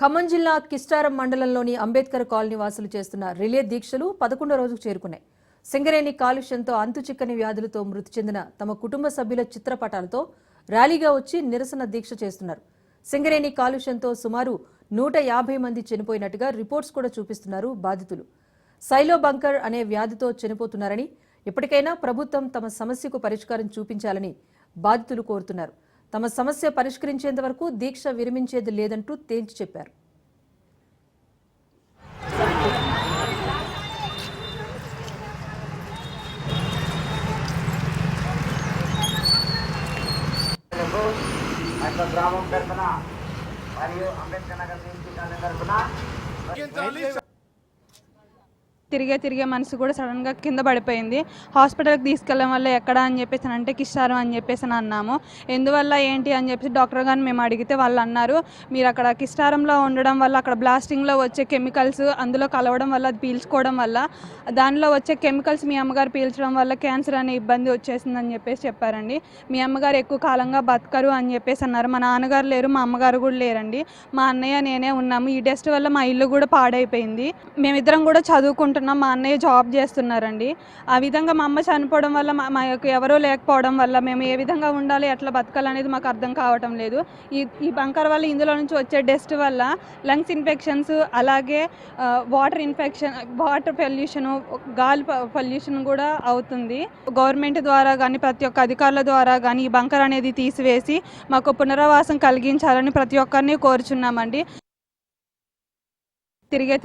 ఖమ్మం జిల్లా కిస్టారం మండలంలోని అంబేద్కర్ కాలనీ వాసులు చేస్తున్న రిలే దీక్షలు 11వ రోజుకు చేరుకున్నాయి. సింగరేణి కాలుష్యంతో అంతుచిక్కని వ్యాధులతో మృతి చెందిన తమ కుటుంబ సభ్యుల చిత్రపటాలతో ర్యాలీగా వచ్చి నిరసన దీక్ష చేస్తున్నారు. సింగరేణి కాలుష్యంతో సుమారు 150 మంది చనిపోయినట్టుగా రిపోర్ట్స్ కూడా చూపిస్తున్నారు బాధితులు. సైలో బంకర్ అనే వ్యాధితో చనిపోతున్నారని, ఇప్పటికైనా ప్రభుత్వం తమ సమస్యకు పరిష్కారం చూపించాలని బాధితులు కోరుతున్నారు. తమ సమస్య పరిష్కరించేంత వరకు దీక్ష విరమించేది లేదంటూ తేల్చి చెప్పారు. గ్రామం తరఫున మరియు అంబేద్కర్ నగర్ తరఫున తిరిగే మనసు కూడా సడన్గా కింద పడిపోయింది. హాస్పిటల్కి తీసుకెళ్ళడం వల్ల ఎక్కడ అని చెప్పేసి అంటే కిస్టారం అని చెప్పేసి అన్నాము. ఎందువల్ల ఏంటి అని చెప్పేసి డాక్టర్ గారిని మేము అడిగితే వాళ్ళు అన్నారు, మీరు అక్కడ కిస్టారంలో ఉండడం వల్ల అక్కడ బ్లాస్టింగ్లో వచ్చే కెమికల్స్ అందులో కలవడం వల్ల, అది పీల్చుకోవడం వల్ల, దానిలో వచ్చే కెమికల్స్ మీ అమ్మగారు పీల్చడం వల్ల క్యాన్సర్ అనే ఇబ్బంది వచ్చేసిందని చెప్పేసి చెప్పారండి. మీ అమ్మగారు ఎక్కువ కాలంగా బతకరు అని చెప్పేసి అన్నారు. మా నాన్నగారు లేరు, మా అమ్మగారు కూడా లేరండి. మా అన్నయ్య నేనే ఉన్నాము. ఈ డస్ట్ వల్ల మా ఇల్లు కూడా పాడైపోయింది. మేమిద్దరం కూడా చదువుకుంటున్నాం. మా అన్నయ్య జాబ్ చేస్తున్నారండి. ఆ విధంగా మా అమ్మ చనిపోవడం వల్ల మా ఎవరో లేకపోవడం వల్ల మేము ఏ విధంగా ఉండాలి, ఎట్లా బతకాలనేది మాకు అర్థం కావటం లేదు. ఈ బంకర్ వల్ల, ఇందులో నుంచి వచ్చే డస్ట్ వల్ల లంగ్స్ ఇన్ఫెక్షన్స్, అలాగే వాటర్ పొల్యూషన్, గాలి పొల్యూషన్ కూడా అవుతుంది. గవర్నమెంట్ ద్వారా కానీ, ప్రతి ఒక్క అధికారుల ద్వారా కానీ ఈ బంకర్ అనేది తీసివేసి మాకు పునరావాసం కలిగించాలని ప్రతి ఒక్కరిని కోరుచున్నామండి. తిరిగే